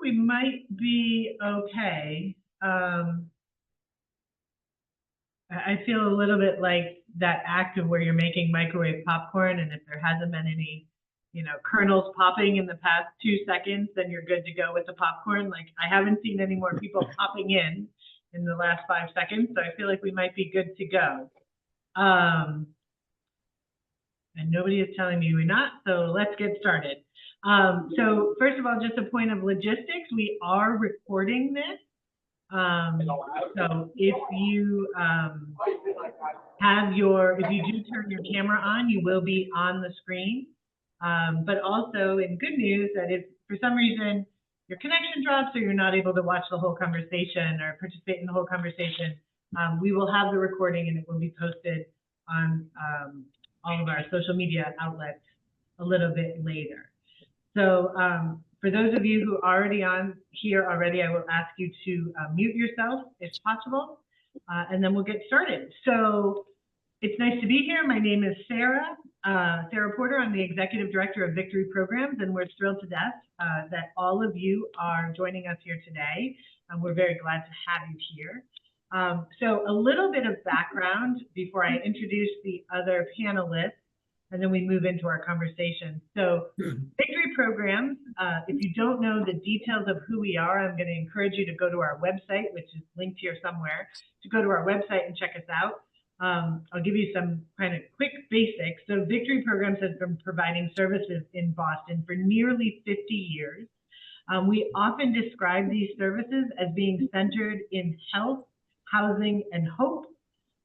we might be okay. I feel a little bit like that act of where you're making microwave popcorn, and if there hasn't been any, kernels popping in the past 2 seconds, then you're good to go with the popcorn. Like, I haven't seen any more people popping in the last 5 seconds, so I feel like we might be good to go. And nobody is telling me we're not, so let's get started. So first of all, just a point of logistics, we are recording this. So if you if you do turn your camera on, you will be on the screen. But also in good news that if for some reason your connection drops or you're not able to watch the whole conversation or participate in the whole conversation, we will have the recording and it will be posted on all of our social media outlets a little bit later. So for those of you who are already on here already, I will ask you to mute yourself if possible, and then we'll get started. So it's nice to be here. My name is Sarah Porter. I'm the Executive Director of Victory Programs, and we're thrilled to death that all of you are joining us here today. We're very glad to have you here. So a little bit of background before I introduce the other panelists, and then we move into our conversation. So Victory Programs, if you don't know the details of who we are, I'm going to encourage you to go to our website, which is linked here somewhere, to go to our website and check us out. I'll give you some kind of quick basics. So Victory Programs has been providing services in Boston for nearly 50 years. We often describe these services as being centered in health, housing, and hope.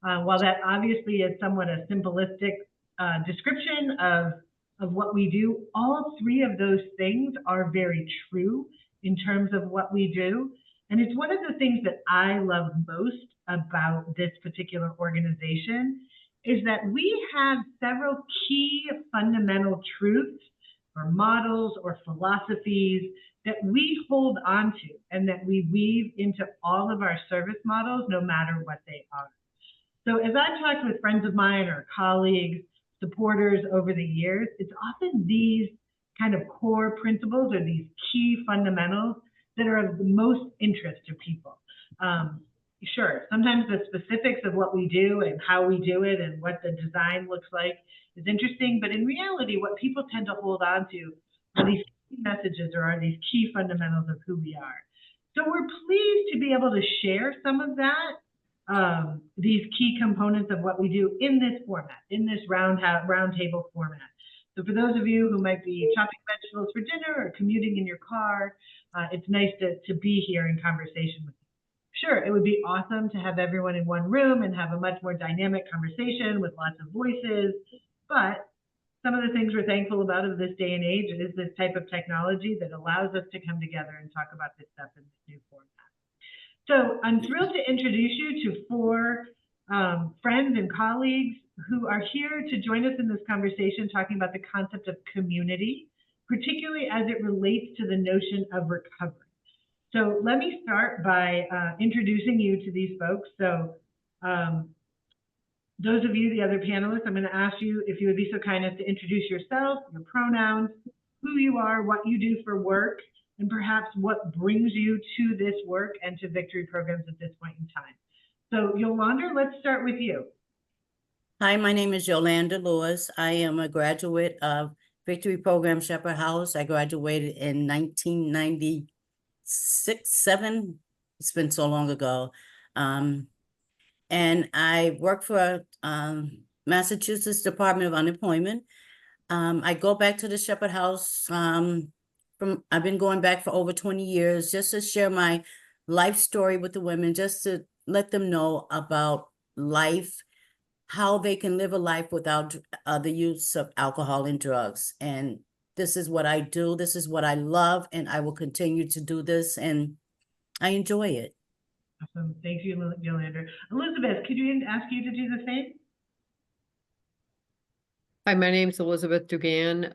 While that obviously is somewhat a simplistic description of what we do, all three of those things are very true in terms of what we do. And it's one of the things that I love most about this particular organization is that we have several key fundamental truths or models or philosophies that we hold on to and that we weave into all of our service models, no matter what they are. So as I've talked with friends of mine or colleagues, supporters over the years, it's often these kind of core principles or these key fundamentals that are of the most interest to people. Sure, sometimes the specifics of what we do and how we do it and what the design looks like is interesting, but in reality, what people tend to hold on to are these key messages or are these key fundamentals of who we are. So we're pleased to be able to share some of that, these key components of what we do in this format, in this roundtable format. So for those of you who might be chopping vegetables for dinner or commuting in your car, it's nice to be here in conversation with you. Sure, it would be awesome to have everyone in one room and have a much more dynamic conversation with lots of voices, but some of the things we're thankful about of this day and age is this type of technology that allows us to come together and talk about this stuff in this new format. So I'm thrilled to introduce you to four friends and colleagues who are here to join us in this conversation talking about the concept of community, particularly as it relates to the notion of recovery. So let me start by introducing you to these folks. So those of you, the other panelists, I'm going to ask you if you would be so kind as to introduce yourself, your pronouns, who you are, what you do for work, and perhaps what brings you to this work and to Victory Programs at this point in time. So Yolanda, let's start with you. Hi, my name is Yolanda Lewis. I am a graduate of Victory Program Shepherd House. I graduated in 1996, 7. It's been so long ago. And I work for Massachusetts Department of Unemployment. I go back to the Shepherd House I've been going back for over 20 years just to share my life story with the women, just to let them know about life, how they can live a life without the use of alcohol and drugs. And this is what I do. This is what I love, and I will continue to do this, and I enjoy it. Awesome. Thank you, Yolanda. Elizabeth, could you ask you to do the same? Hi, my name is Elizabeth Dugan.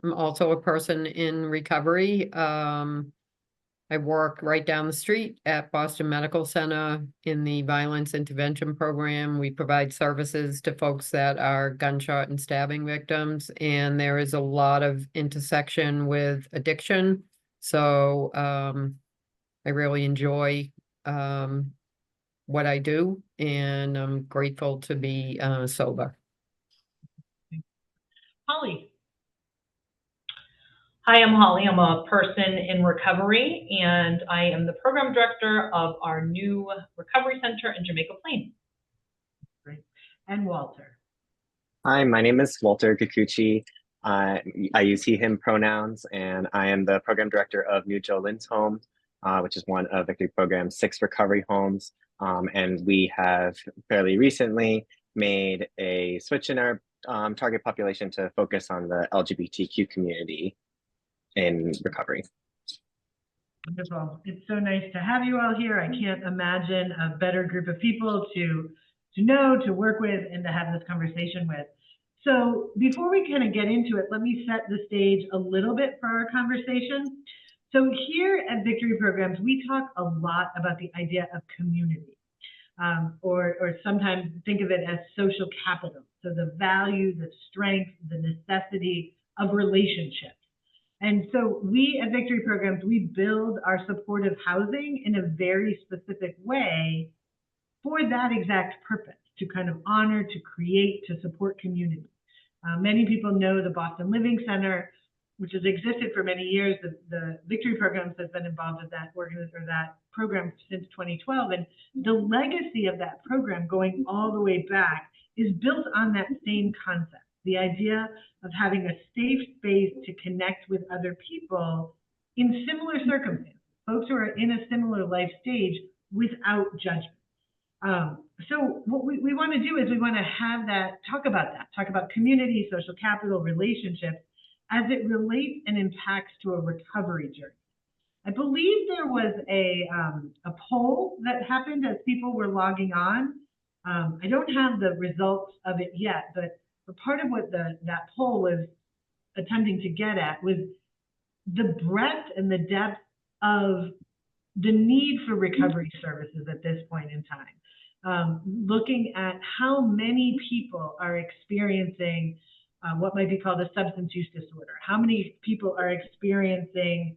I'm also a person in recovery. I work right down the street at Boston Medical Center in the violence intervention program. We provide services to folks that are gunshot and stabbing victims, and there is a lot of intersection with addiction. So I really enjoy what I do, and I'm grateful to be sober. Holly. Hi, I'm Holly. I'm a person in recovery, and I am the program director of our new recovery center in Jamaica Plain. Great. And Walter. Hi, my name is Walter Kikuchi. I use he, him pronouns, and I am the program director of New Jolin's Home, which is one of Victory Program's 6 recovery homes. And we have fairly recently made a switch in our target population to focus on the LGBTQ community in recovery. Wonderful. It's so nice to have you all here. I can't imagine a better group of people to know, to work with, and to have this conversation with. So before we kind of get into it, let me set the stage a little bit for our conversation. So here at Victory Programs, we talk a lot about the idea of community, or sometimes think of it as social capital. So the value, the strength, the necessity of relationships. And so we at Victory Programs, we build our supportive housing in a very specific way for that exact purpose, to kind of honor, to create, to support community. Many people know the Boston Living Center, which has existed for many years. The Victory Programs has been involved with that program since 2012. And the legacy of that program going all the way back is built on that same concept. The idea of having a safe space to connect with other people in similar circumstances, folks who are in a similar life stage without judgment. So what we want to do is we want to have talk about community, social capital, relationships as it relates and impacts to a recovery journey. I believe there was a poll that happened as people were logging on. I don't have the results of it yet, but part of what that poll was attempting to get at was the breadth and the depth of the need for recovery services at this point in time. Looking at how many people are experiencing what might be called a substance use disorder, how many people are experiencing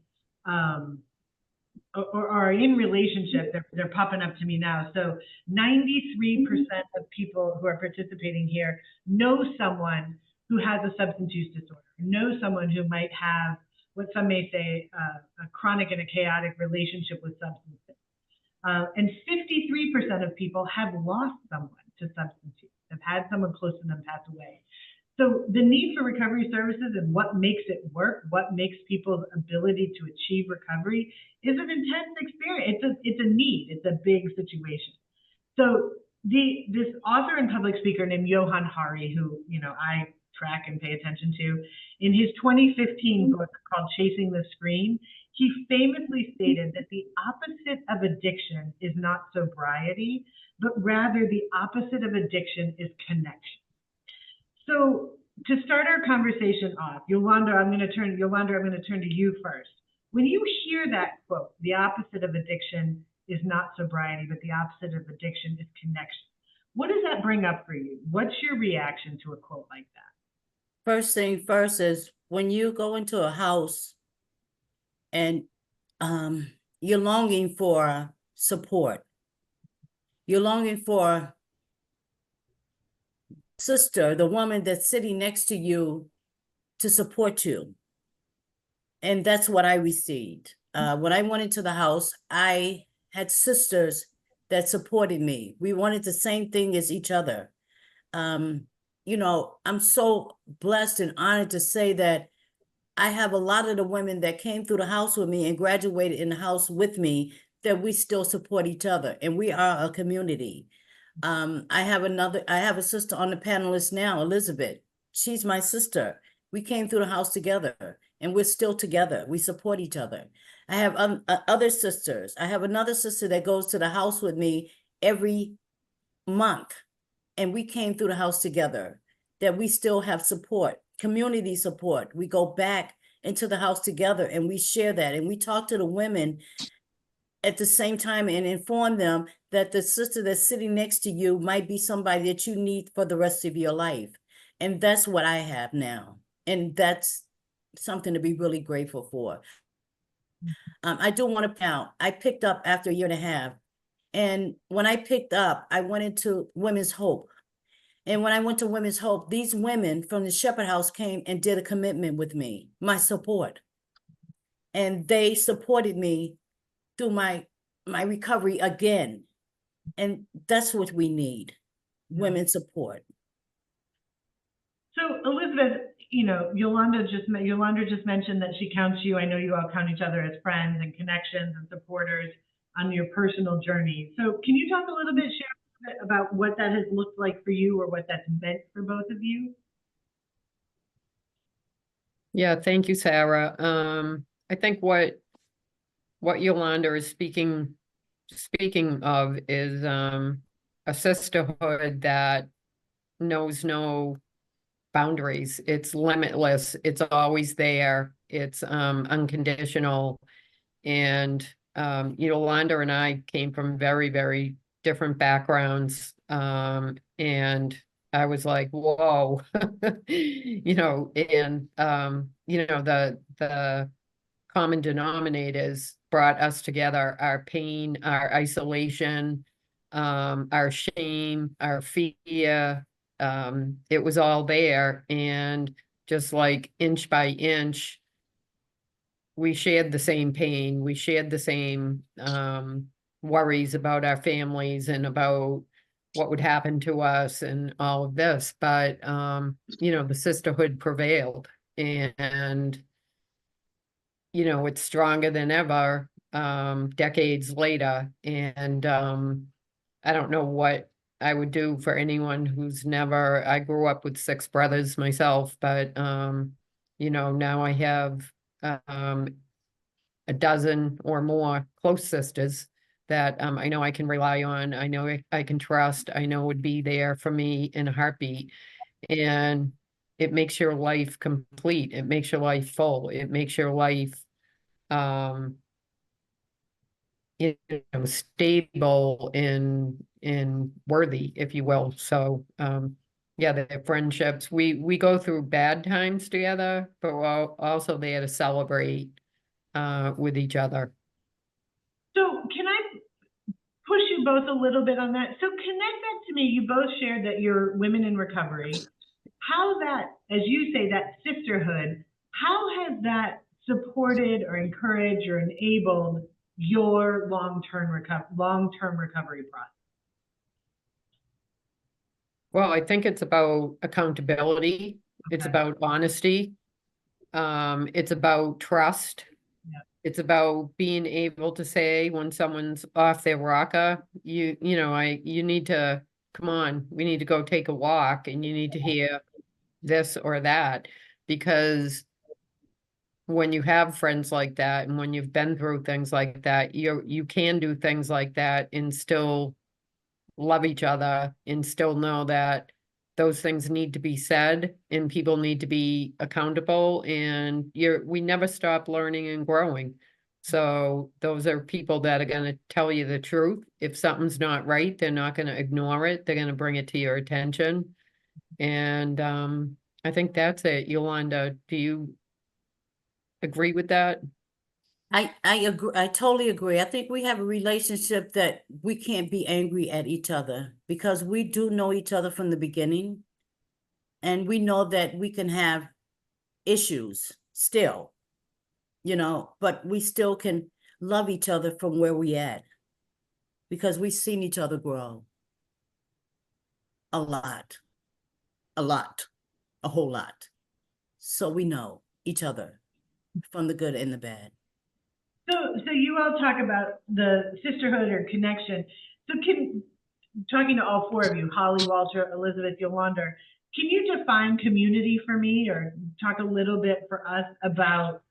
or are in relationship, they're popping up to me now. So 93% of people who are participating here know someone who has a substance use disorder, know someone who might have what some may say a chronic and a chaotic relationship with substances. And 53% of people have lost someone to substance use, have had someone close to them pass away. So the need for recovery services and what makes it work, what makes people's ability to achieve recovery is an intense experience. It's a need. It's a big situation. So this author and public speaker named Johann Hari, who I track and pay attention to, in his 2015 book called Chasing the Screen, he famously stated that the opposite of addiction is not sobriety, but rather the opposite of addiction is connection. So to start our conversation off, Yolanda, I'm going to turn to you first. When you hear that quote, the opposite of addiction is not sobriety, but the opposite of addiction is connection, what does that bring up for you? What's your reaction to a quote like that? First thing first is when you go into a house and you're longing for support, you're longing for sister, the woman that's sitting next to you, to support you. And that's what I received. When I went into the house, I had sisters that supported me. We wanted the same thing as each other. I'm so blessed and honored to say that I have a lot of the women that came through the house with me and graduated in the house with me, that we still support each other, and we are a community. I have a sister on the panelist now, Elizabeth. She's my sister. We came through the house together and we're still together. We support each other. I have other sisters. I have another sister that goes to the house with me every month, and we came through the house together, that we still have support, community support. We go back into the house together and we share that, and we talk to the women at the same time and inform them that the sister that's sitting next to you might be somebody that you need for the rest of your life. And that's what I have now. And that's something to be really grateful for. I do want to point out, I picked up after a year and a half. And when I picked up, I went into Women's Hope. And when I went to Women's Hope, these women from the Shepherd House came and did a commitment with me, my support. And they supported me through my recovery again. And that's what we need, women support. So Elizabeth, you know, Yolanda just mentioned that she counts you. I know you all count each other as friends and connections and supporters on your personal journey. So can you talk a little bit, share a little bit about what that has looked like for you or what that's meant for both of you? Yeah, thank you, Sarah. I think what Yolanda is speaking of is a sisterhood that knows no boundaries. It's limitless. It's always there. It's unconditional. And Yolanda and I came from very, very different backgrounds. And I was like, whoa, you know, and you know, the common denominators brought us together, our pain, our isolation, our shame, our fear. It was all there. And just like inch by inch, we shared the same pain. We shared the same worries about our families and about what would happen to us and all of this. But, you know, the sisterhood prevailed, and, you know, it's stronger than ever decades later. And I don't know what I would do for anyone who's never, I grew up with 6 brothers myself, but, you know, now I have a dozen or more close sisters that I know I can rely on. I know I can trust. I know would be there for me in a heartbeat. And it makes your life complete. It makes your life full. It makes your life you know, stable and worthy, if you will. So yeah, the friendships, we go through bad times together, but we're also there to celebrate with each other. So can I push you both a little bit on that? So connect that to me. You both shared that you're women in recovery. How that, as you say, that sisterhood, how has that supported or encouraged or enabled your long-term recovery process? Well, I think it's about accountability. It's Okay. about honesty. It's about trust. Yeah. It's about being able to say when someone's off their rocker, you know, you need to, come on, we need to go take a walk, and you need to hear this or that. Because when you have friends like that, and when you've been through things like that, you can do things like that and still love each other, and still know that those things need to be said and people need to be accountable, and we never stop learning and growing. So those are people that are going to tell you the truth. If something's not right, they're not going to ignore it. They're going to bring it to your attention. And I think that's it. Yolanda, do you agree with that? I agree. I totally agree. I think we have a relationship that we can't be angry at each other because we do know each other from the beginning. And we know that we can have issues still, you know, but we still can love each other from where we at because we've seen each other grow a lot, a whole lot. So we know each other from the good and the bad. So you all talk about the sisterhood or connection. So talking to all 4 of you, Holly, Walter, Elizabeth, Yolanda, can you define community for me or talk a little bit for us about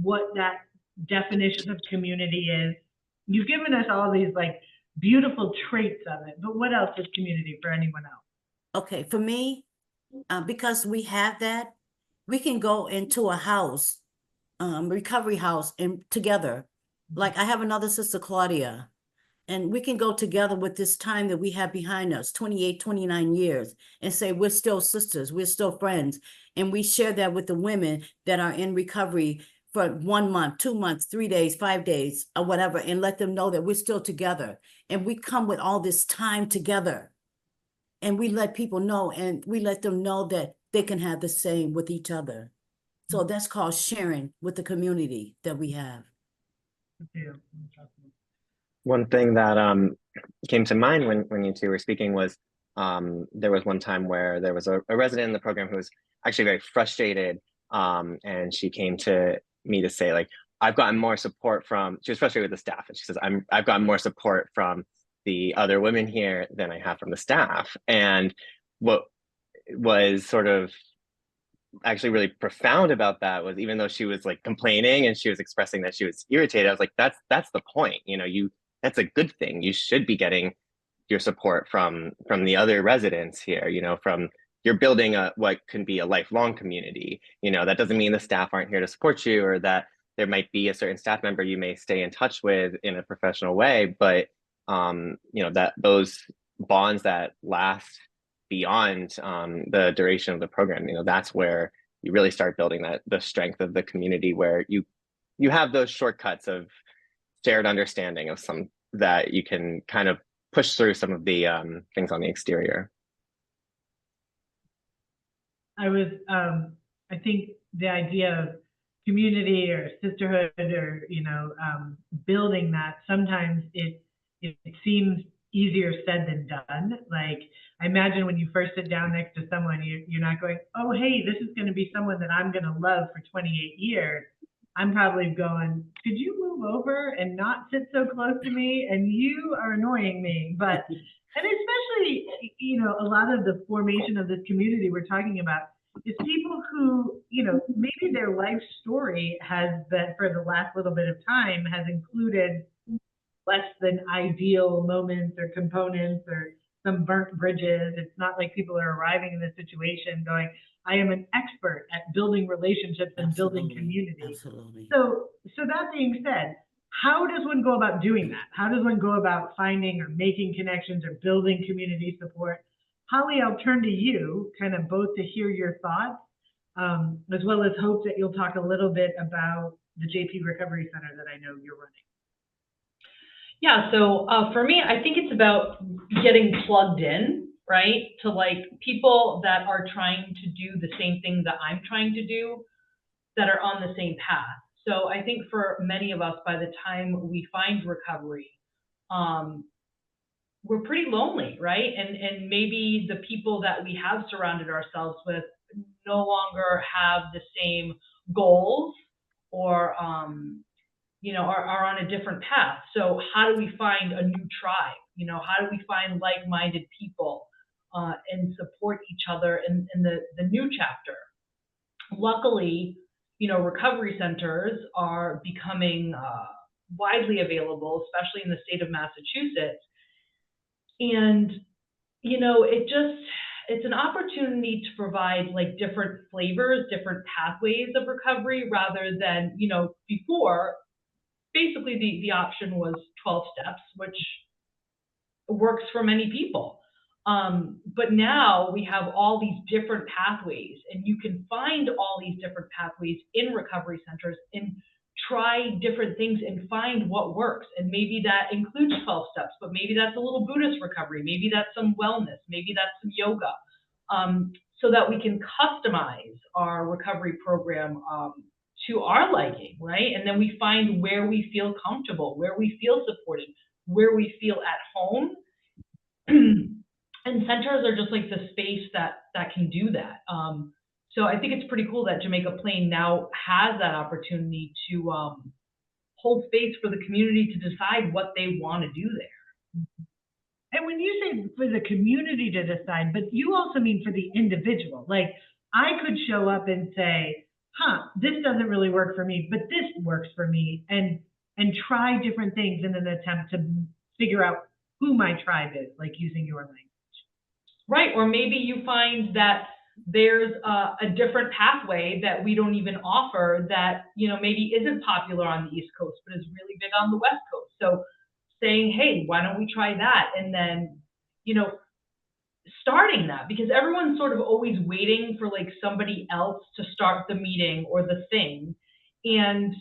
what that definition of community is? You've given us all these like beautiful traits of it, but what else is community for anyone else? Okay, for me, because we have that, we can go into a house, recovery house, and together. Like I have another sister, Claudia, and we can go together with this time that we have behind us, 28, 29 years, and say we're still sisters, we're still friends. And we share that with the women that are in recovery for 1 month, 2 months, 3 days, 5 days, or whatever, and let them know that we're still together. And we come with all this time together. And we let people know, and we let them know that they can have the same with each other. So that's called sharing with the community that we have. One thing that came to mind when you two were speaking was there was one time where there was a resident in the program who was actually very frustrated, and she came to me to say, like, I've gotten more support from, she was frustrated with the staff, and she says, I've gotten more support from the other women here than I have from the staff. And what was sort of actually really profound about that was, even though she was like complaining and she was expressing that she was irritated, I was like, that's the point, you know, that's a good thing. You should be getting your support from the other residents here, you know, from, you're building what can be a lifelong community. You know, that doesn't mean the staff aren't here to support you, or that there might be a certain staff member you may stay in touch with in a professional way, but you know, that those bonds that last beyond the duration of the program, you know, that's where you really start building the strength of the community, where you have those shortcuts of shared understanding of some that you can kind of push through some of the things on the exterior. I think the idea of community or sisterhood, or, you know, building that, sometimes it seems easier said than done. Like, I imagine when you first sit down next to someone, you're not going, oh, hey, this is going to be someone that I'm going to love for 28 years. I'm probably going, could you move over and not sit so close to me? And you are annoying me. But, and especially, you know, a lot of the formation of this community we're talking about is people who, you know, maybe their life story has been, for the last little bit of time, has included less than ideal moments or components or some burnt bridges. It's not like people are arriving in this situation going, I am an expert at building relationships and building community. Absolutely. So that being said, how does one go about doing that? How does one go about finding or making connections or building community support? Holly, I'll turn to you, kind of both to hear your thoughts, as well as hope that you'll talk a little bit about the JP Recovery Center that I know you're running. Yeah, so for me, I think it's about getting plugged in, right, to like people that are trying to do the same thing that I'm trying to do, that are on the same path. So I think for many of us, by the time we find recovery, we're pretty lonely, right? And maybe the people that we have surrounded ourselves with no longer have the same goals, or you know, are on a different path. So how do we find a new tribe? You know, how do we find like-minded people and support each other in the new chapter? Luckily, you know, recovery centers are becoming widely available, especially in the state of Massachusetts. And, you know, it's an opportunity to provide like different flavors, different pathways of recovery, rather than, you know, before, basically the option was 12 steps, which works for many people. But now we have all these different pathways, and you can find all these different pathways in recovery centers and try different things and find what works. And maybe that includes 12 steps, but maybe that's a little Buddhist recovery. Maybe that's some wellness. Maybe that's some yoga. So that we can customize our recovery program to our liking, right? And then we find where we feel comfortable, where we feel supported, where we feel at home. And centers are just like the space that can do that. So I think it's pretty cool that Jamaica Plain now has that opportunity to hold space for the community to decide what they want to do there. And when you say for the community to decide, but you also mean for the individual. Like, I could show up and say, this doesn't really work for me, but this works for me, and try different things in an attempt to figure out who my tribe is, like using your language. Right, or maybe you find that there's a different pathway that we don't even offer that, you know, maybe isn't popular on the East Coast, but is really big on the West Coast. So saying, hey, why don't we try that? And then, you know, starting that, because everyone's sort of always waiting for like somebody else to start the meeting or the thing. And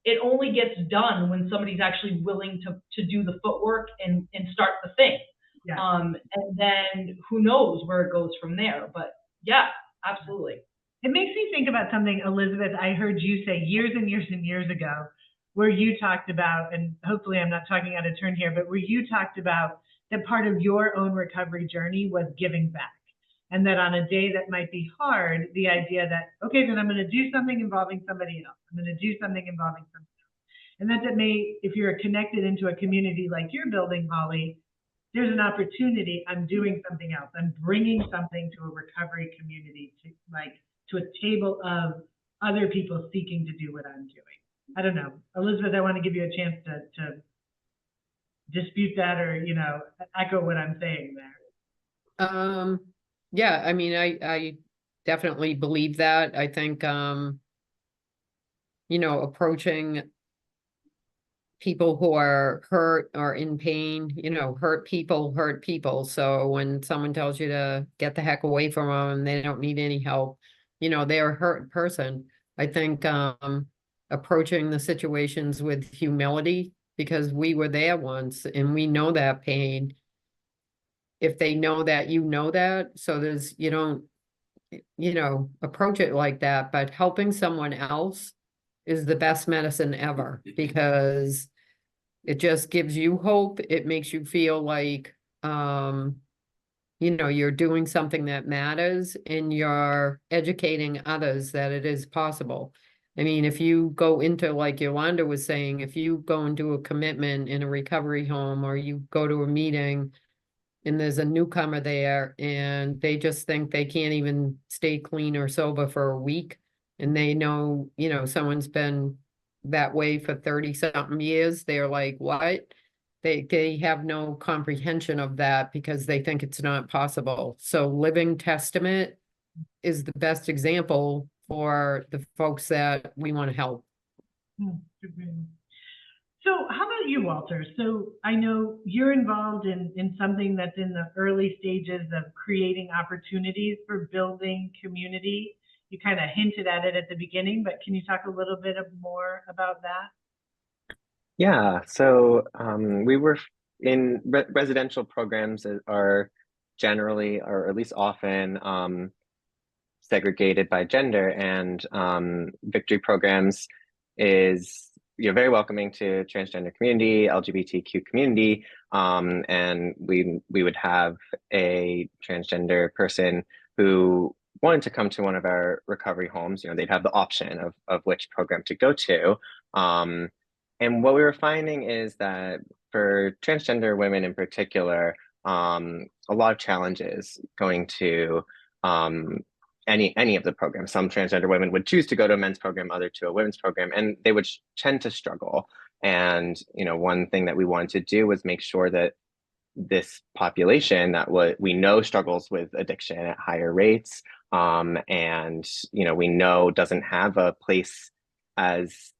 it only gets done when somebody's actually willing to do the footwork and start the thing. Yeah. And then who knows where it goes from there. But yeah, absolutely. It makes me think about something, Elizabeth, I heard you say years and years and years ago, where you talked about, and hopefully I'm not talking out of turn here, but where you talked about that part of your own recovery journey was giving back. And that on a day that might be hard, the idea that, okay, then I'm going to do something involving somebody else. I'm going to do something involving somebody else. And that may, if you're connected into a community like you're building, Holly, there's an opportunity. I'm doing something else. I'm bringing something to a recovery community, to a table of other people seeking to do what I'm doing. I don't know. Elizabeth, I want to give you a chance to dispute that or, echo what I'm saying there. Yeah, I mean, I definitely believe that. I think, approaching people who are hurt or in pain, hurt people. So when someone tells you to get the heck away from them, they don't need any help, they're a hurt person. I think, approaching the situations with humility, because we were there once and we know that pain. If they know that, so you don't, approach it like that, but helping someone else is the best medicine ever, because it just gives you hope. It makes you feel like, you're doing something that matters, and you're educating others that it is possible. I mean, if you go into, like Yolanda was saying, if you go and do a commitment in a recovery home, or you go to a meeting and there's a newcomer there and they just think they can't even stay clean or sober for a week, and they know, someone's been that way for 30 something years, they're like, what? They have no comprehension of that because they think it's not possible. So living testament is the best example for the folks that we want to help. So how about you, Walter? So I know you're involved in something that's in the early stages of creating opportunities for building community. You kind of hinted at it at the beginning, but can you talk a little bit more about that? Yeah, so we were in residential programs are generally, or at least often, segregated by gender, and Victory Programs is very welcoming to transgender community, LGBTQ community, and we would have a transgender person who wanted to come to one of our recovery homes. They'd have the option of which program to go to, and what we were finding is that for transgender women in particular, a lot of challenges going to any of the programs. Some transgender women would choose to go to a men's program, other to a women's program, and they would tend to struggle. And one thing that we wanted to do was make sure that this population that we know struggles with addiction at higher rates, and we know doesn't have a place as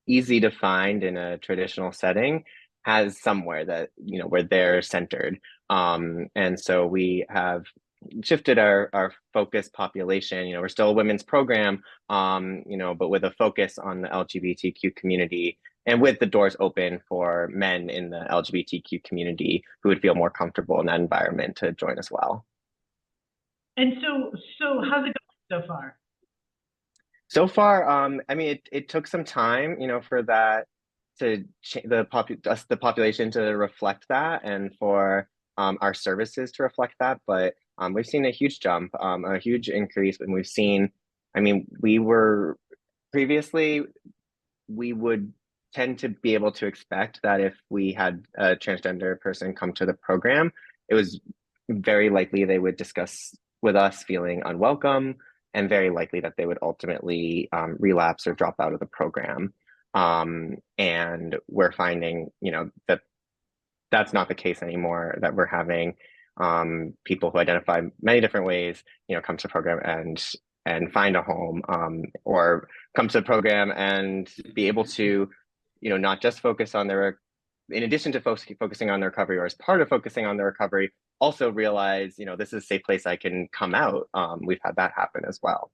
easy to find in a traditional setting, has somewhere that where they're centered. And so we have shifted our focus population. We're still a women's program, but with a focus on the LGBTQ community, and with the doors open for men in the LGBTQ community who would feel more comfortable in that environment to join as well. And so how's it going so far? So far, I mean, it took some time, for that to the population to reflect that, and for our services to reflect that. But we've seen a huge jump, a huge increase, and we've seen. I mean, we were previously, we would tend to be able to expect that if we had a transgender person come to the program, it was very likely they would discuss with us feeling unwelcome, and very likely that they would ultimately relapse or drop out of the program. And we're finding, that that's not the case anymore, that we're having people who identify many different ways, come to the program and find a home, or come to the program and be able to, not just focus on in addition to focusing on their recovery, or as part of focusing on their recovery, also realize, this is a safe place I can come out. We've had that happen as well.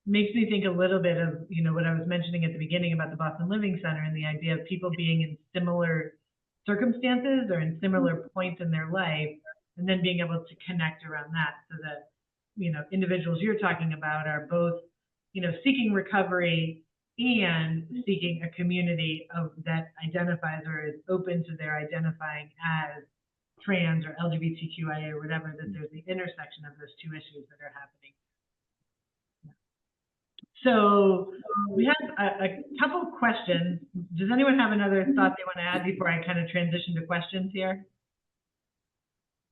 makes me think a little bit of, you know, what I was mentioning at the beginning about the Boston Living Center and the idea of people being in similar circumstances or in similar points in their life, and then being able to connect around that so that, you know, individuals you're talking about are both, you know, seeking recovery and seeking a community of that identifies or is open to their identifying as trans or LGBTQIA or whatever, that there's the intersection of those two issues that are happening. So we have a couple of questions. Does anyone have another thought they want to add before I kind of transition to questions here?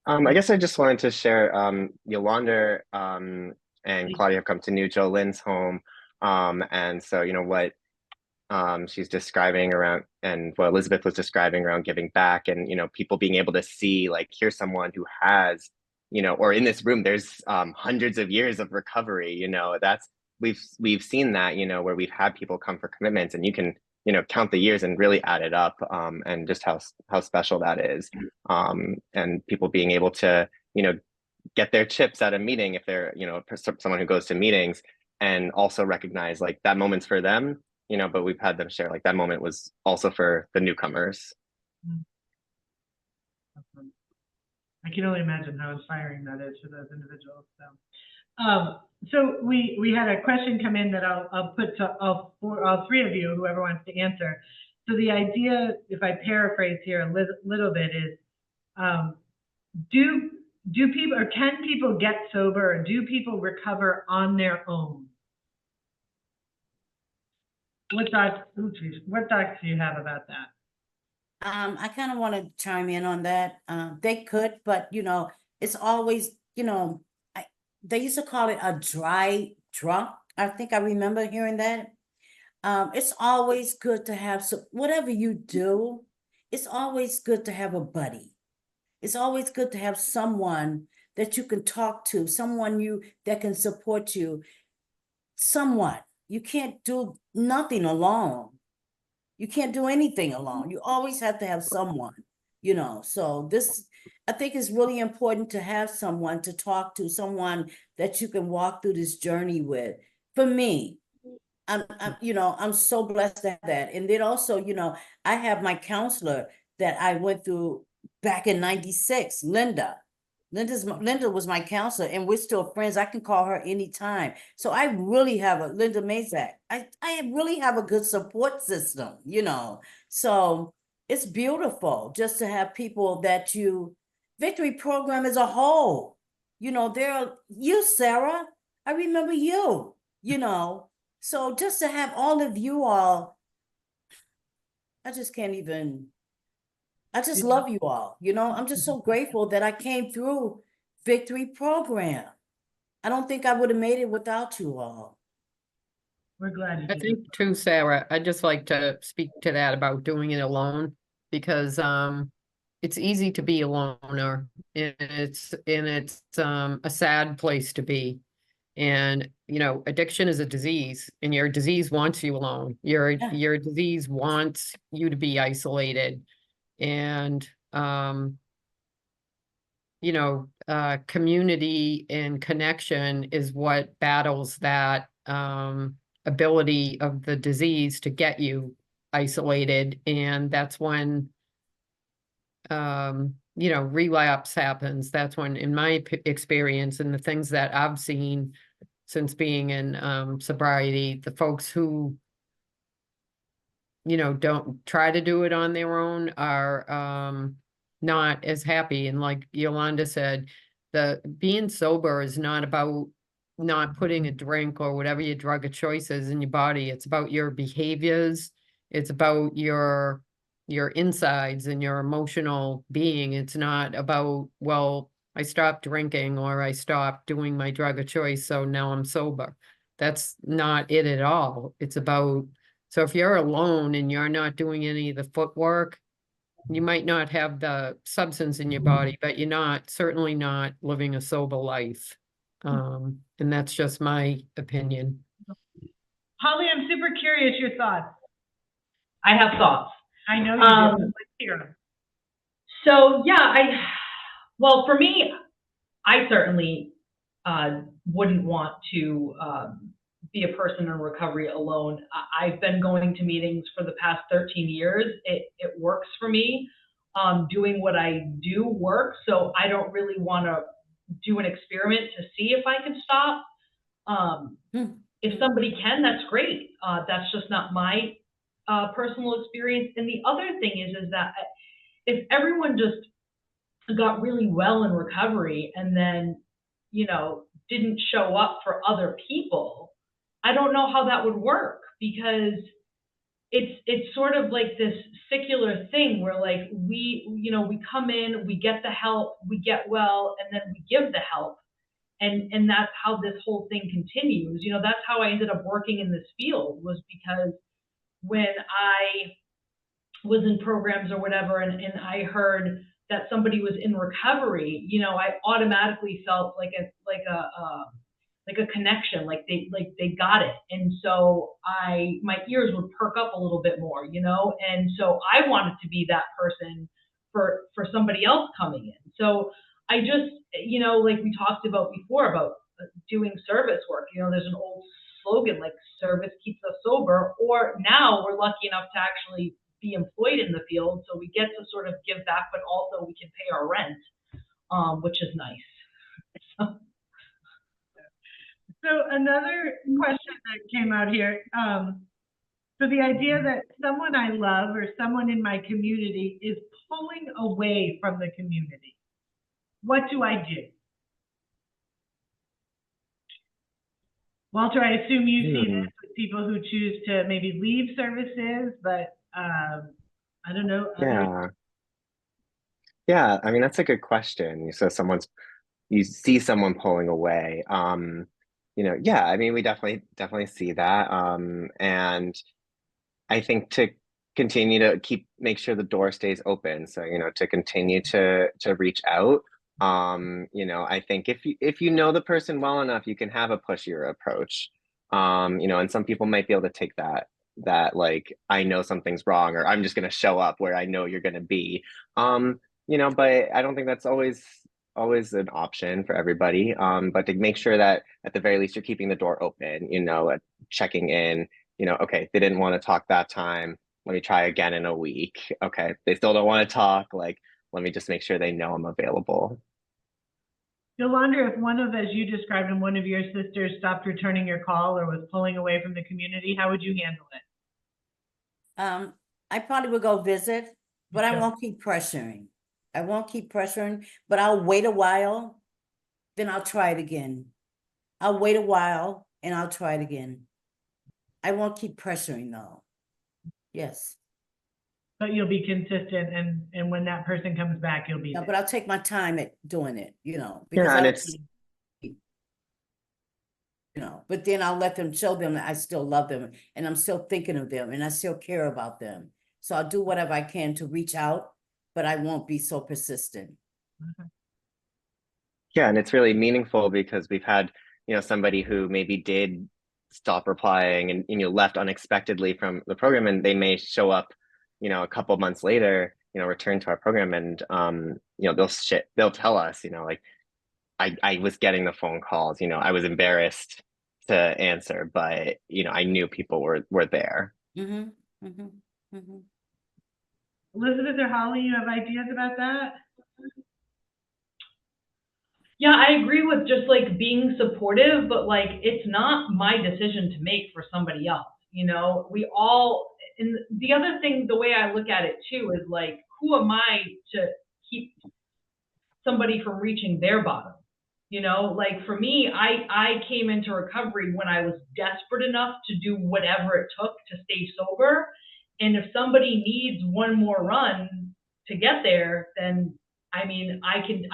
I guess I just wanted to share, Yolanda and Claudia have come to New Jolene's home. And so, you know, what she's describing around and what Elizabeth was describing around giving back and, you know, people being able to see, like, here's someone who has, you know, or in this room, there's hundreds of years of recovery, you know, that's, we've seen that, you know, where we've had people come for commitments and you can, you know, count the years and really add it up, and just how special that is. And people being able to, you know, get their chips at a meeting if they're, you know, someone who goes to meetings, and also recognize like that moment's for them, you know, but we've had them share like that moment was also for the newcomers. I can only imagine how inspiring that is for those individuals. So we had a question come in that I'll put to all three of you, whoever wants to answer. So the idea, if I paraphrase here a little bit, is do people, or can people get sober, or do people recover on their own? What thoughts do you have about that? I kind of want to chime in on that. They could, but you know, it's always, you know, they used to call it a dry drunk. I think I remember hearing that. It's always good to have whatever you do, it's always good to have a buddy. It's always good to have someone that you can talk to, someone that can support you. Someone. You can't do nothing alone. You can't do anything alone. You always have to have someone, you know. So I think it's really important to have someone to talk to, someone that you can walk through this journey with. For me, I'm so blessed to have that. And then also, you know, I have my counselor that I went through back in '96, Linda. Linda was my counselor, and we're still friends. I can call her anytime. So I really have Linda Mazak. I really have a good support system, you know. So it's beautiful just to have people that Victory Program as a whole. You know, you, Sarah, I remember you, you know. So just to have all of you all, I just love you all, you know. I'm just so grateful that I came through Victory Program. I don't think I would have made it without you all. We're glad you I did. think too, Sarah, I'd just like to speak to that about doing it alone, because it's easy to be a loner, and it's a sad place to be. And you know, addiction is a disease, and your disease wants you alone. Your disease wants you to be isolated. And you know, community and connection is what battles that ability of the disease to get you isolated. And that's when you know, relapse happens. That's when, in my experience and the things that I've seen since being in sobriety, the folks who, you know, don't try to do it on their own are not as happy. And like Yolanda said, being sober is not about not putting a drink or whatever your drug of choice is in your body. It's about your behaviors. It's about your insides and your emotional being. It's not about, well, I stopped drinking or I stopped doing my drug of choice, so now I'm sober. That's not it at all. It's about, so if you're alone and you're not doing any of the footwork, you might not have the substance in your body, but you're certainly not living a sober life. And that's just my opinion. Holly, I'm super curious your thoughts. I have thoughts. I know you do. Let's hear. So yeah, well, for me, I certainly wouldn't want to be a person in recovery alone. I've been going to meetings for the past 13 years. It works for me. Doing what I do works, so I don't really want to do an experiment to see if I can stop. If somebody can, that's great. That's just not my personal experience. And the other thing is that if everyone just got really well in recovery and then, you know, didn't show up for other people, I don't know how that would work, because it's sort of like this secular thing where like we come in, we get the help, we get well, and then we give the help. And that's how this whole thing continues. You know, that's how I ended up working in this field, was because when I was in programs or whatever, and I heard that somebody was in recovery, you know, I automatically felt like a connection, like they got it. And so my ears would perk up a little bit more, you know, and so I wanted to be that person for somebody else coming in. So I just, you know, like we talked about before about doing service work, you know, there's an old slogan like service keeps us sober, or now we're lucky enough to actually be employed in the field, so we get to sort of give back, but also we can pay our rent, which is nice. So another question that came out here, so the idea that someone I love or someone in my community is pulling away from the community. What do I do? Walter, I assume you see this with people who choose to maybe leave services, but I don't know. Yeah, I mean, that's a good question. So you see someone pulling away. You know, yeah, I mean, we definitely see that. And I think to continue to make sure the door stays open. So, you know, to continue to reach out. You know, I think if you know the person well enough, you can have a pushier approach. You know, and some people might be able to take that like, I know something's wrong, or I'm just gonna show up where I know you're gonna be. You know, but I don't think that's always an option for everybody. But to make sure that at the very least you're keeping the door open, you know, checking in, you know, okay, they didn't want to talk that time. Let me try again in a week. Okay, they still don't want to talk. Like, let me just make sure they know I'm available. Yolanda, if one of, as you described, and one of your sisters stopped returning your call or was pulling away from the community, how would you handle it? I probably would go visit, but I won't keep pressuring. I won't keep pressuring, but I'll wait a while, then I'll try it again. I'll wait a while and I'll try it again. I won't keep pressuring though. Yes. But you'll be consistent, and when that person comes back, you'll be No, there. but I'll take my time at doing it, you know, Yeah, because and I it's you know, but then I'll show them that I still love them and I'm still thinking of them and I still care about them. So I'll do whatever I can to reach out, but I won't be so persistent. Yeah, and it's really meaningful because we've had, you know, somebody who maybe did stop replying and, you know, left unexpectedly from the program, and they may show up, you know, a couple of months later, you know, return to our program, and you know, they'll tell us, you know, like, I was getting the phone calls, you know, I was embarrassed to answer, but, you know, I knew people were there. Elizabeth or Holly, you have ideas about that? Yeah, I agree with just like being supportive, but like it's not my decision to make for somebody else. You know, we all, and the other thing, the way I look at it too, is like, who am I to keep somebody from reaching their bottom? You know, like for me, I came into recovery when I was desperate enough to do whatever it took to stay sober. And if somebody needs one more run to get there, then I mean, I can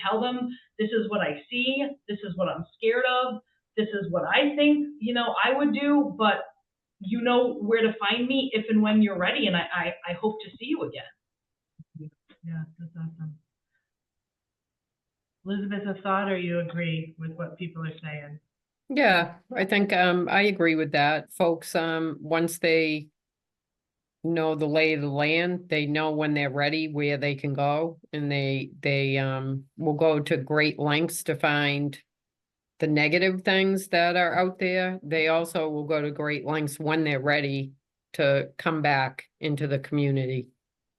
tell them, this is what I see, this is what I'm scared of, this is what I think, you know, I would do, but you know where to find me if and when you're ready, and I hope to see you again. Yeah, that's awesome. Elizabeth, a thought, or you agree with what people are saying? Yeah, I think I agree with that. Folks, once they know the lay of the land, they know when they're ready where they can go, and they will go to great lengths to find the negative things that are out there, they also will go to great lengths when they're ready to come back into the community.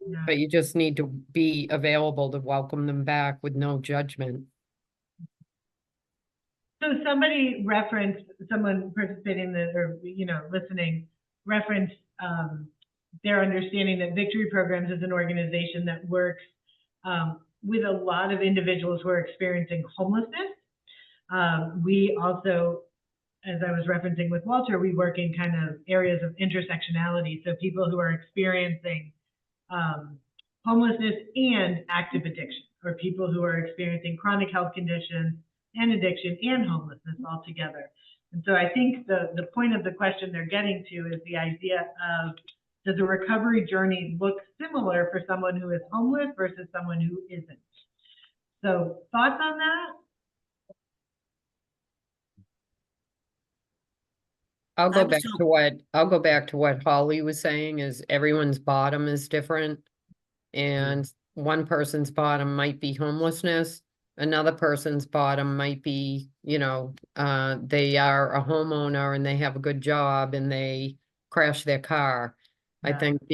Yeah. But you just need to be available to welcome them back with no judgment. So somebody referenced, someone participating in the, or, you know, listening, referenced their understanding that Victory Programs is an organization that works with a lot of individuals who are experiencing homelessness. We also, as I was referencing with Walter, we work in kind of areas of intersectionality. So people who are experiencing homelessness and active addiction, or people who are experiencing chronic health conditions and addiction and homelessness all together. And so I think the point of the question they're getting to is the idea of, does a recovery journey look similar for someone who is homeless versus someone who isn't? So thoughts on that? I'll go I'm back so- to what Holly was saying, is everyone's bottom is different. And one person's bottom might be homelessness. Another person's bottom might be, you know, they are a homeowner and they have a good job and they crash their car. I Yeah. think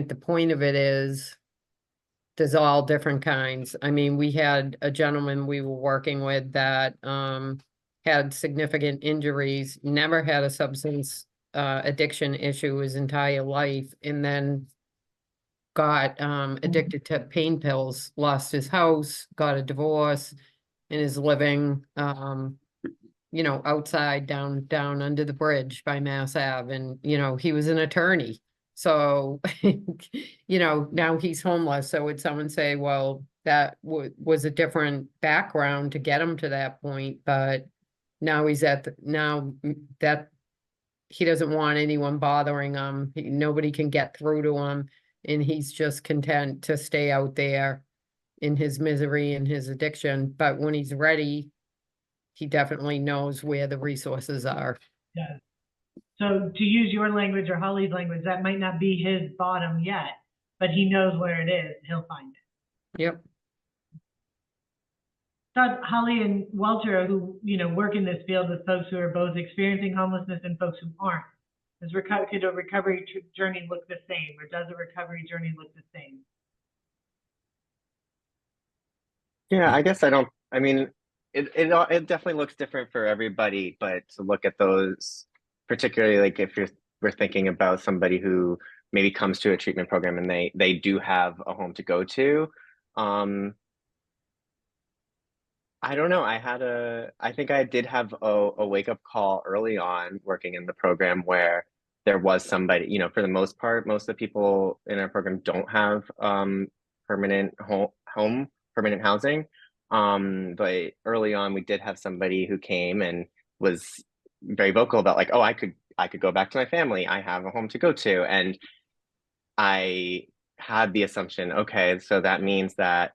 the point of it is there's all different kinds. I mean, we had a gentleman we were working with that had significant injuries, never had a substance addiction issue his entire life, and then got addicted to pain pills, lost his house, got a divorce, and is living you know, outside down under the bridge by Mass Ave. And, you know, he was an attorney. So, you know, now he's homeless. So would someone say, well, that was a different background to get him to that point, but now he's now that he doesn't want anyone bothering him. Nobody can get through to him, and he's just content to stay out there in his misery and his addiction. But when he's ready, he definitely knows where the resources are. Yeah. So to use your language or Holly's language, that might not be his bottom yet, but he knows where it is. He'll find it. Yep. Thought Holly and Walter, who, you know, work in this field with folks who are both experiencing homelessness and folks who aren't, could a recovery journey look the same, or does a recovery journey look the same? Yeah, I guess I mean, it definitely looks different for everybody, but to look at those, particularly like if we're thinking about somebody who maybe comes to a treatment program and they do have a home to go to, I don't know. I think I did have a wake-up call early on working in the program where there was somebody, you know, for the most part, most of the people in our program don't have permanent permanent housing. But early on we did have somebody who came and was very vocal about like, oh, I could go back to my family. I have a home to go to. And I had the assumption, okay, so that means that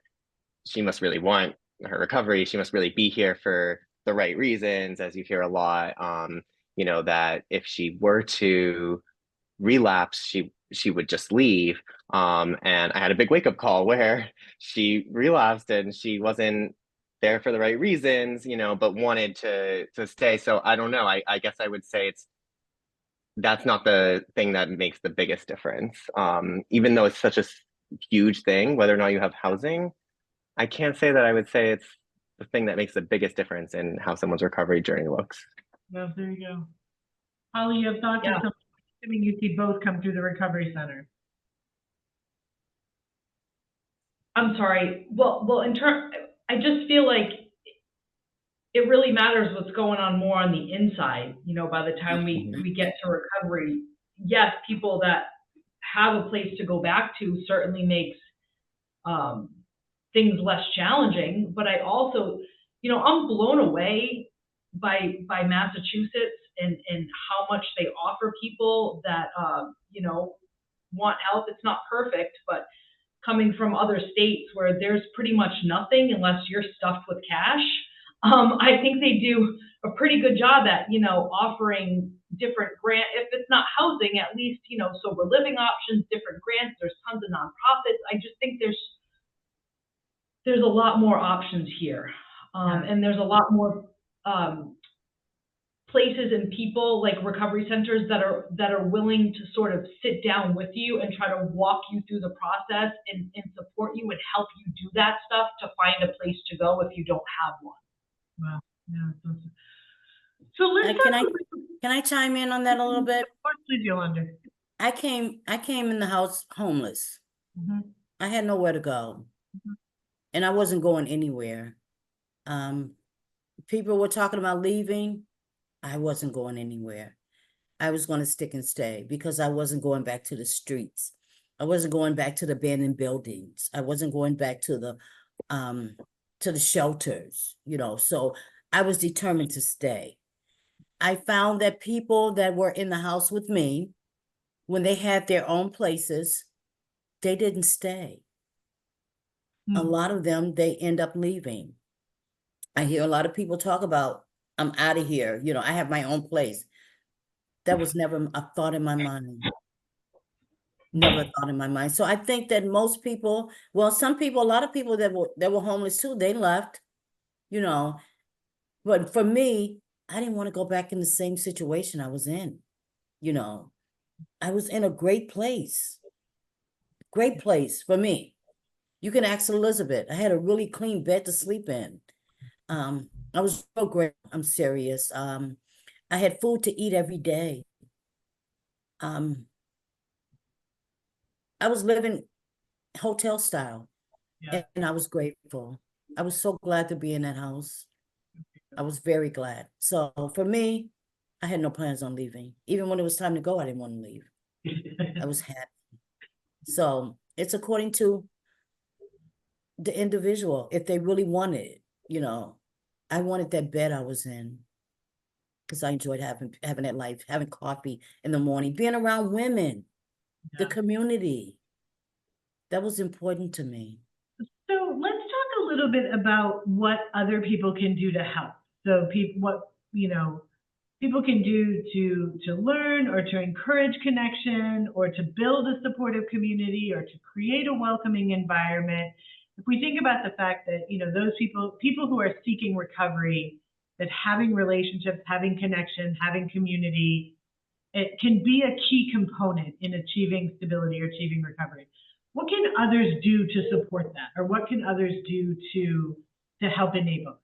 she must really want her recovery. She must really be here for the right reasons, as you hear a lot. You know, that if she were to relapse, she would just leave. And I had a big wake-up call where she relapsed and she wasn't there for the right reasons, you know, but wanted to stay. So I don't know. I guess I would say that's not the thing that makes the biggest difference. Even though it's such a huge thing, whether or not you have housing, I can't say that I would say it's the thing that makes the biggest difference in how someone's recovery journey looks. Well, there you go. Holly, you have thoughts? Yeah. I mean, you see both come through the recovery center. I'm sorry. Well, I just feel like it really matters what's going on more on the inside. You know, by the time we get to recovery, yes, people that have a place to go back to certainly makes things less challenging. But I also, you know, I'm blown away by Massachusetts and how much they offer people that you know, want help. It's not perfect, but coming from other states where there's pretty much nothing unless you're stuffed with cash, I think they do a pretty good job at, you know, offering different grant, if it's not housing, at least, you know, sober living options, different grants. There's tons of nonprofits. I just think there's a lot more options here. And there's a lot more places and people like recovery centers that are willing to sort of sit down with you and try to walk you through the process and support you and help you do that stuff to find a place to go if you don't have one. Wow. Yeah. So let's Can talk I can I chime in on that a little bit? Of course, please, Yolanda. I came in the house homeless. Mhm. I had nowhere to go. Mhm. And I wasn't going anywhere. People were talking about leaving. I wasn't going anywhere. I was going to stick and stay because I wasn't going back to the streets. I wasn't going back to the abandoned buildings. I wasn't going back to the shelters, so I was determined to stay. I found that people that were in the house with me, when they had their own places, they didn't stay. A lot of them, they end up leaving. I hear a lot of people talk about, I'm out of here, I have my own place. That was never a thought in my mind. Never a thought in my mind. So I think that most people, well, some people, a lot of people that were homeless too, they left, But for me, I didn't want to go back in the same situation I was in. I was in a great place for me. You can ask Elizabeth. I had a really clean bed to sleep in. I was so great. I'm serious. I had food to eat every day. I was living hotel style, Yeah. and I was grateful. I was so glad to be in that house. I was very glad. So for me, I had no plans on leaving. Even when it was time to go, I didn't want to leave. I was happy. So it's according to the individual, if they really wanted it, I wanted that bed I was in because I enjoyed having that life, having coffee in the morning, being around women, the Yeah. community. That was important to me. So let's talk a little bit about what other people can do to help. So what people can do to learn or to encourage connection or to build a supportive community or to create a welcoming environment. If we think about the fact that, those people who are seeking recovery, that having relationships, having connection, having community, it can be a key component in achieving stability or achieving recovery. What can others do to support that? Or what can others do to help enable?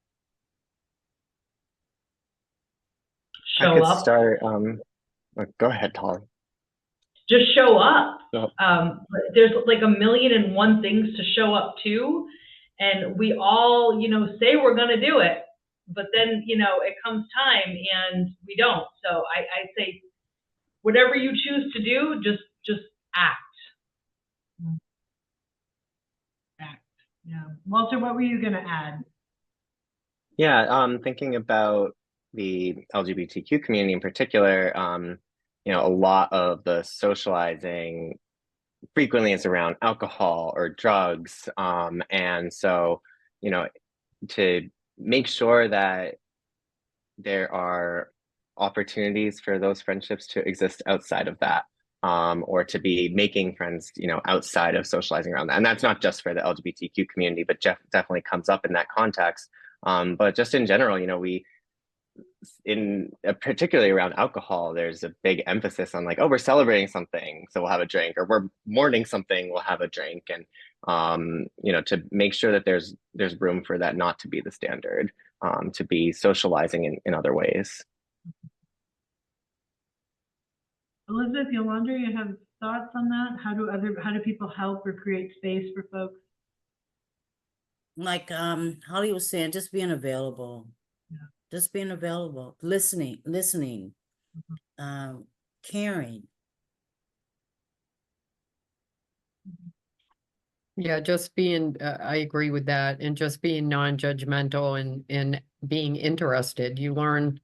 I Show could up. start, go ahead, Holly. Just show up. Yep. There's like 1,000,001 things to show up to, and we all, say we're gonna do it, but then, it comes time and we don't. So I say, whatever you choose to do, just act. Act. Yeah. Walter, what were you going to add? Yeah, thinking about the LGBTQ community in particular, a lot of the socializing frequently is around alcohol or drugs. And so, to make sure that there are opportunities for those friendships to exist outside of that, or to be making friends, outside of socializing around that. And that's not just for the LGBTQ community, but definitely comes up in that context. But just in general, particularly around alcohol, there's a big emphasis on like, oh, we're celebrating something, so we'll have a drink, or we're mourning something, we'll have a drink. And to make sure that there's room for that not to be the standard, to be socializing in other ways. Elizabeth, Yolanda, you have thoughts on that? How do people help or create space for folks? Like Holly was saying, just being available. Yeah. Just being available, listening, caring. Yeah, just being, I agree with that, and just being non-judgmental and being interested. You learn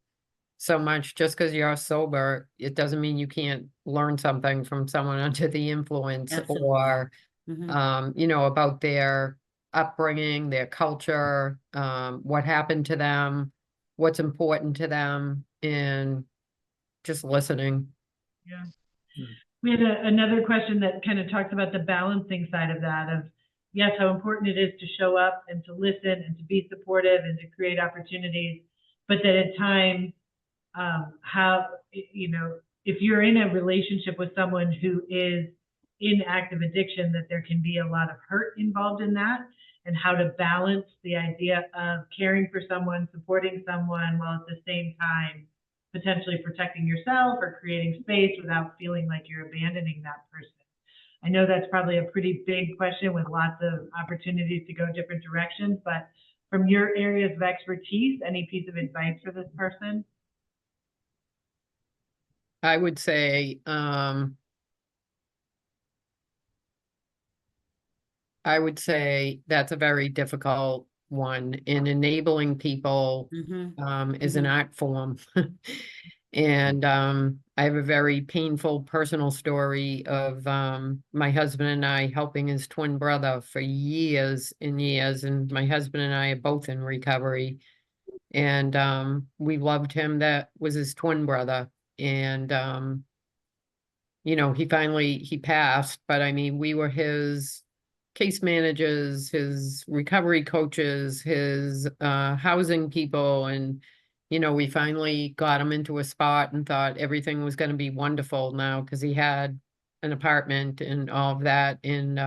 so much just because you're sober. It doesn't mean you can't learn something from someone under the influence. Absolutely. Or, Mhm. About their upbringing, their culture, what happened to them, what's important to them, and just listening. Yeah. We had another question that kind of talks about the balancing side of that, of, yes, how important it is to show up and to listen and to be supportive and to create opportunities, but that at times, if you're in a relationship with someone who is in active addiction, that there can be a lot of hurt involved in that, and how to balance the idea of caring for someone, supporting someone, while at the same time potentially protecting yourself or creating space without feeling like you're abandoning that person. I know that's probably a pretty big question with lots of opportunities to go different directions, but from your areas of expertise, any piece of advice for this person? I would say, that's a very difficult one, in enabling people is an art form. And I have a very painful personal story of my husband and I helping his twin brother for years and years, and my husband and I are both in recovery, and we loved him. That was his twin brother, and he passed, but I mean, we were his case managers, his recovery coaches, his housing people, and we finally got him into a spot and thought everything was going to be wonderful now because he had an apartment and all of that, and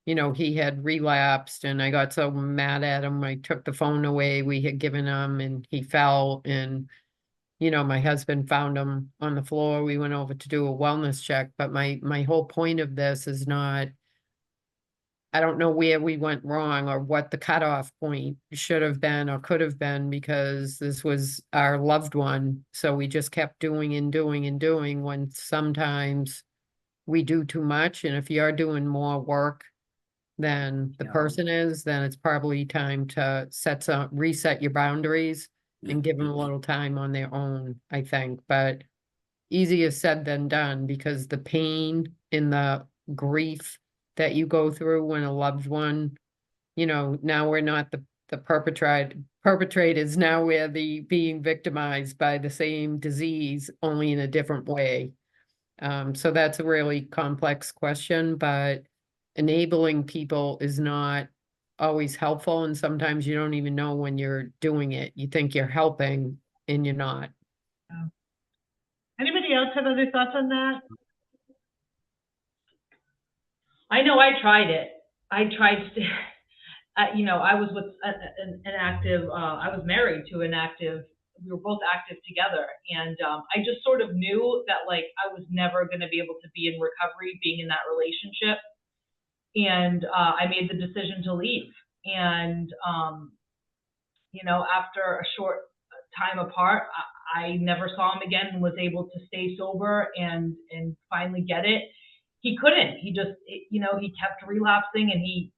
he had relapsed, and I got so mad at him. I took the phone away we had given him, and he fell, and my husband found him on the floor. We went over to do a wellness check, but my whole point of this is not, I don't know where we went wrong or what the cutoff point should have been or could have been, because this was our loved one. So we just kept doing and doing and doing, when sometimes we do too much. And if you're doing more work than the person is, then it's probably time to reset your boundaries and give them a little time on their own, I think. But easier said than done, because the pain and the grief that you go through when a loved one, now we're not the perpetrators, now we're the being victimized by the same disease, only in a different way. So that's a really complex question, but enabling people is not always helpful, and sometimes you don't even know when you're doing it. You think you're helping and you're not. Anybody else have other thoughts on that? I know I tried it. I tried, I was with an active, I was married to an active, we were both active together. And I just sort of knew that, like, I was never going to be able to be in recovery being in that relationship. And I made the decision to leave. And, after a short time apart, I never saw him again and was able to stay sober and finally get it. He couldn't. He just, he kept relapsing, and he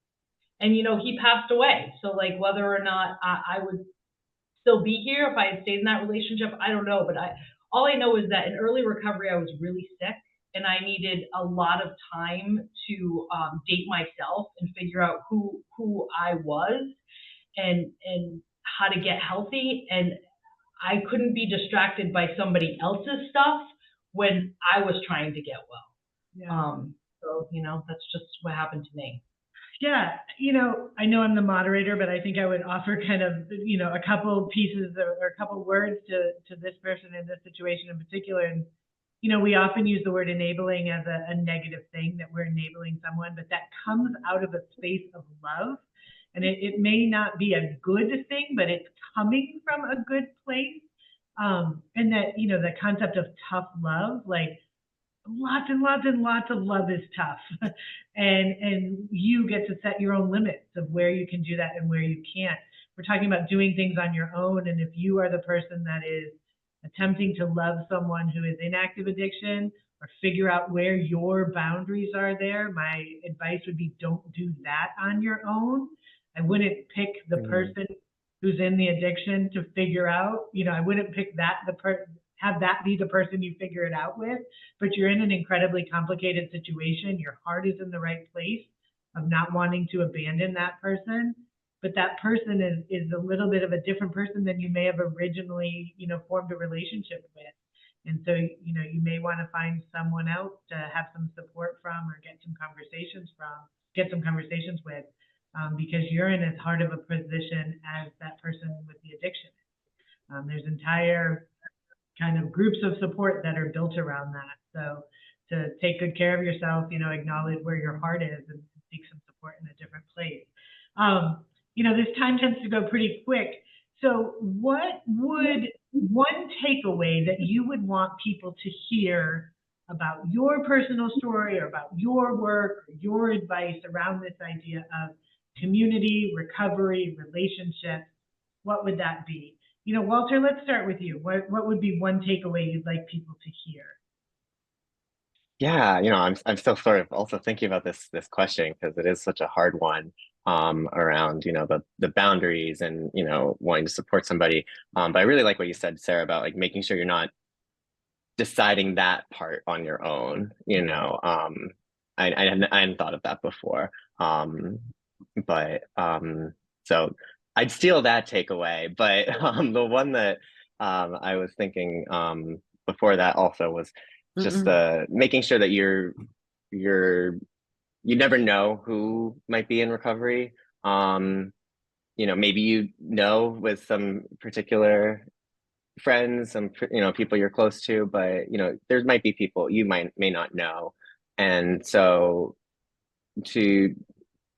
passed away. So, like, whether or not I would still be here if I had stayed in that relationship, I don't know. But all I know is that in early recovery, I was really sick, and I needed a lot of time to date myself and figure out who I was and how to get healthy. And I couldn't be distracted by somebody else's stuff when I was trying to get well. Yeah. So, that's just what happened to me. Yeah, I know I'm the moderator, but I think I would offer kind of, a couple pieces or a couple words to this person in this situation in particular. And, we often use the word enabling as a negative thing, that we're enabling someone, but that comes out of a space of love. And it may not be a good thing, but it's coming from a good place. And that, the concept of tough love, like, lots and lots and lots of love is tough. and you get to set your own limits of where you can do that and where you can't. We're talking about doing things on your own. And if you are the person that is attempting to love someone who is in active addiction, or figure out where your boundaries are there, my advice would be, don't do that on your own. I wouldn't pick the person who's in the addiction to figure out, I wouldn't pick that, have that be the person you figure it out with. But you're in an incredibly complicated situation. Your heart is in the right place of not wanting to abandon that person. But that person is a little bit of a different person than you may have originally, formed a relationship with. And so, you may want to find someone else to have some support from or get some conversations from, get some conversations with, because you're in as hard of a position as that person with the addiction. There's entire kind of groups of support that are built around that. So to take good care of yourself, you know, acknowledge where your heart is and seek some support in a different place. You know, this time tends to go pretty quick. So what would one takeaway that you would want people to hear about your personal story or about your work or your advice around this idea of community, recovery, relationships? What would that be? You know, Walter, let's start with you. What would be one takeaway you'd like people to hear? Yeah, you know, I'm still sort of also thinking about this question because it is such a hard one around, you know, the boundaries and, you know, wanting to support somebody. But I really like what you said, Sarah, about like making sure you're not deciding that part on your own, you know. I hadn't thought of that before. But so I'd steal that takeaway, but the one that I was thinking before that also was just making sure that you never know who might be in recovery. You know, maybe you know with some particular friends, some you know people you're close to, but you know there might be people you may not know, and so to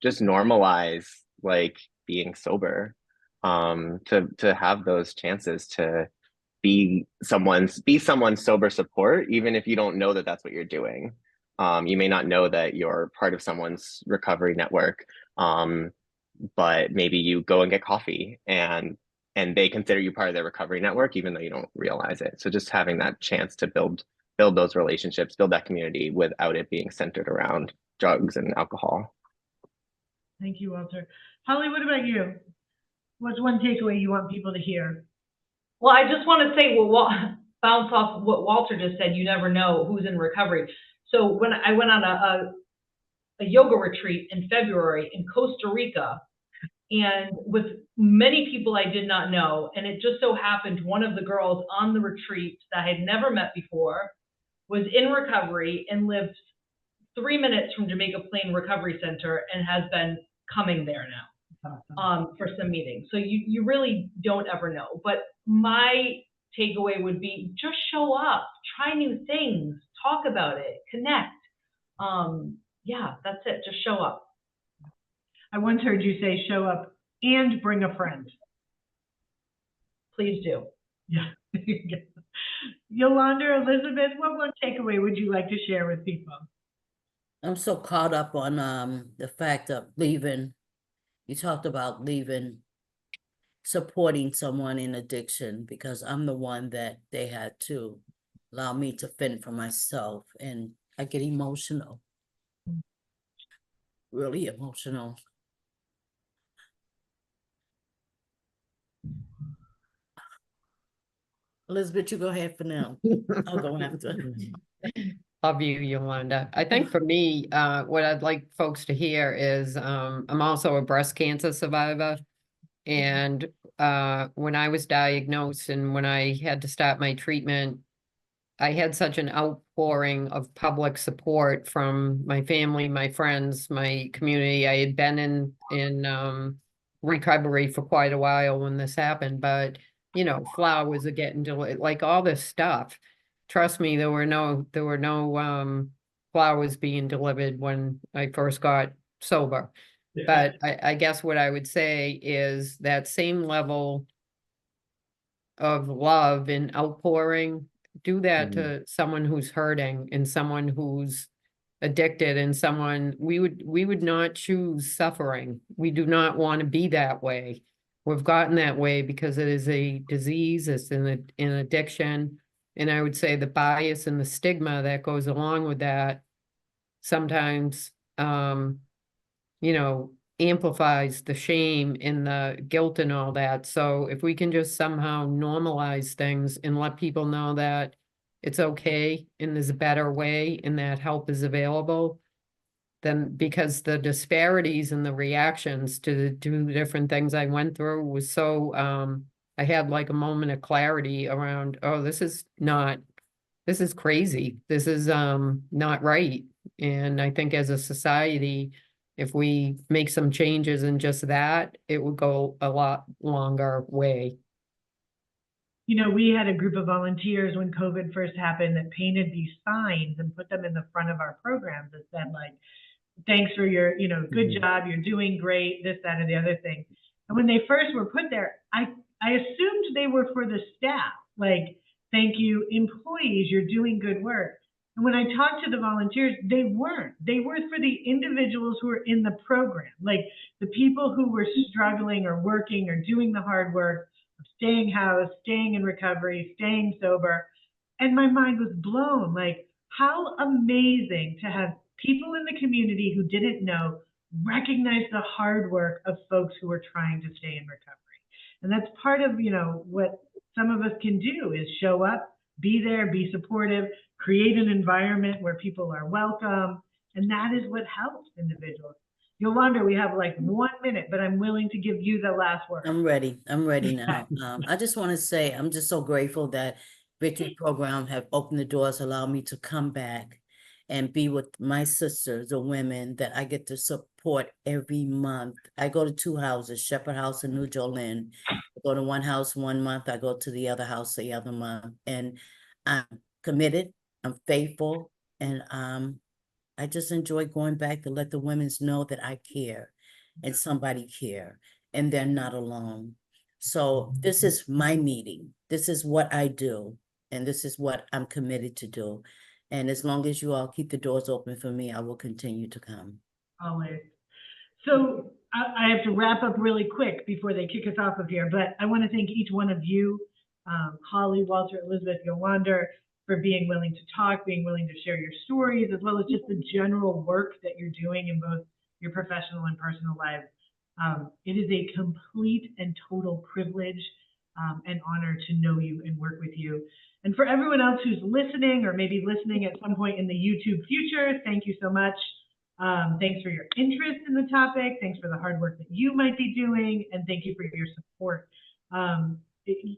just normalize like being sober, to have those chances to be someone's sober support, even if you don't know that that's what you're doing. You may not know that you're part of someone's recovery network, but maybe you go and get coffee and they consider you part of their recovery network, even though you don't realize it. So just having that chance to build those relationships, build that community without it being centered around drugs and alcohol. Thank you, Walter. Holly, what about you? What's one takeaway you want people to hear? Well, I just want to say, bounce off what Walter just said, you never know who's in recovery. So when I went on a yoga retreat in February in Costa Rica, and with many people I did not know, and it just so happened one of the girls on the retreat that I had never met before was in recovery and lived 3 minutes from Jamaica Plain Recovery Center and has been coming there now. Awesome. For some meetings. So you really don't ever know. But my takeaway would be just show up, try new things, talk about it, connect. Yeah, that's it. Just show up. I once heard you say show up and bring a friend. Please do. Yeah. Yolanda, Elizabeth, what one takeaway would you like to share with people? I'm so caught up on the fact of leaving. You talked about leaving, supporting someone in addiction, because I'm the one that they had to allow me to fend for myself, and I get emotional, really emotional. Elizabeth, you go ahead for now. I'll go after. Love you, Yolanda. I think for me, what I'd like folks to hear is I'm also a breast cancer survivor. And when I was diagnosed and when I had to start my treatment, I had such an outpouring of public support from my family, my friends, my community. I had been in recovery for quite a while when this happened, but you know, flowers are getting delayed, like all this stuff. Trust me, there were no flowers being delivered when I first got sober. But I guess what I would say is that same level of love and outpouring, do that to someone who's hurting and someone who's addicted and someone we would not choose suffering. We do not want to be that way. We've gotten that way because it is a disease, it's an addiction. And I would say the bias and the stigma that goes along with that sometimes, you know, amplifies the shame and the guilt and all that. So if we can just somehow normalize things and let people know that it's okay and there's a better way and that help is available, then because the disparities and the reactions to the two different things I went through was so, I had like a moment of clarity around, oh, this is crazy. This is not right. And I think as a society, if we make some changes in just that, it would go a lot longer way. You know, we had a group of volunteers when COVID first happened that painted these signs and put them in the front of our programs that said like, thanks for your, you know, good job, you're doing great, this, that, or the other thing. And when they first were put there, I assumed they were for the staff, like, thank you, employees, you're doing good work. And when I talked to the volunteers, they weren't. They were for the individuals who were in the program, like the people who were struggling or working or doing the hard work of staying housed, staying in recovery, staying sober. And my mind was blown, like, how amazing to have people in the community who didn't know recognize the hard work of folks who are trying to stay in recovery. And that's part of, you know, what some of us can do is show up, be there, be supportive, create an environment where people are welcome. And that is what helps individuals. Yolanda, we have like 1 minute, but I'm willing to give you the last word. I'm ready now. I just want to say, I'm just so grateful that Victory Program have opened the doors, allowed me to come back and be with my sisters, the women that I get to support every month. I go to 2 houses, Shepherd House and New Jolene. I go to one house 1 month, I go to the other house the other month. And I'm committed, I'm faithful, and I just enjoy going back to let the women know that I care and somebody care and they're not alone. So this is my meeting. This is what I do. And this is what I'm committed to do. And as long as you all keep the doors open for me, I will continue to come. Always. So I have to wrap up really quick before they kick us off of here, but I want to thank each one of you, Holly, Walter, Elizabeth, Yolanda, for being willing to talk, being willing to share your stories, as well as just the general work that you're doing in both your professional and personal lives. It is a complete and total privilege and honor to know you and work with you. And for everyone else who's listening or maybe listening at some point in the YouTube future, thank you so much. Thanks for your interest in the topic. Thanks for the hard work that you might be doing. And thank you for your support.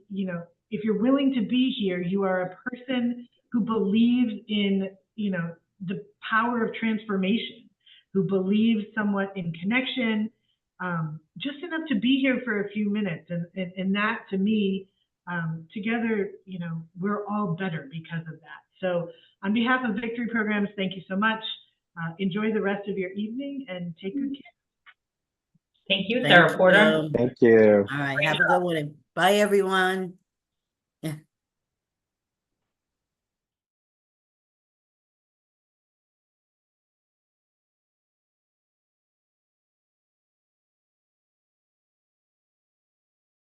You know, if you're willing to be here, you are a person who believes in, you know, the power of transformation, who believes somewhat in connection, just enough to be here for a few minutes. And that, to me, together, you know, we're all better because of that. So on behalf of Victory Programs, thank you so much. Enjoy the rest of your evening and take good care. Thank you, Sarah Porter. Thank you. All right, have a good one. Bye, everyone.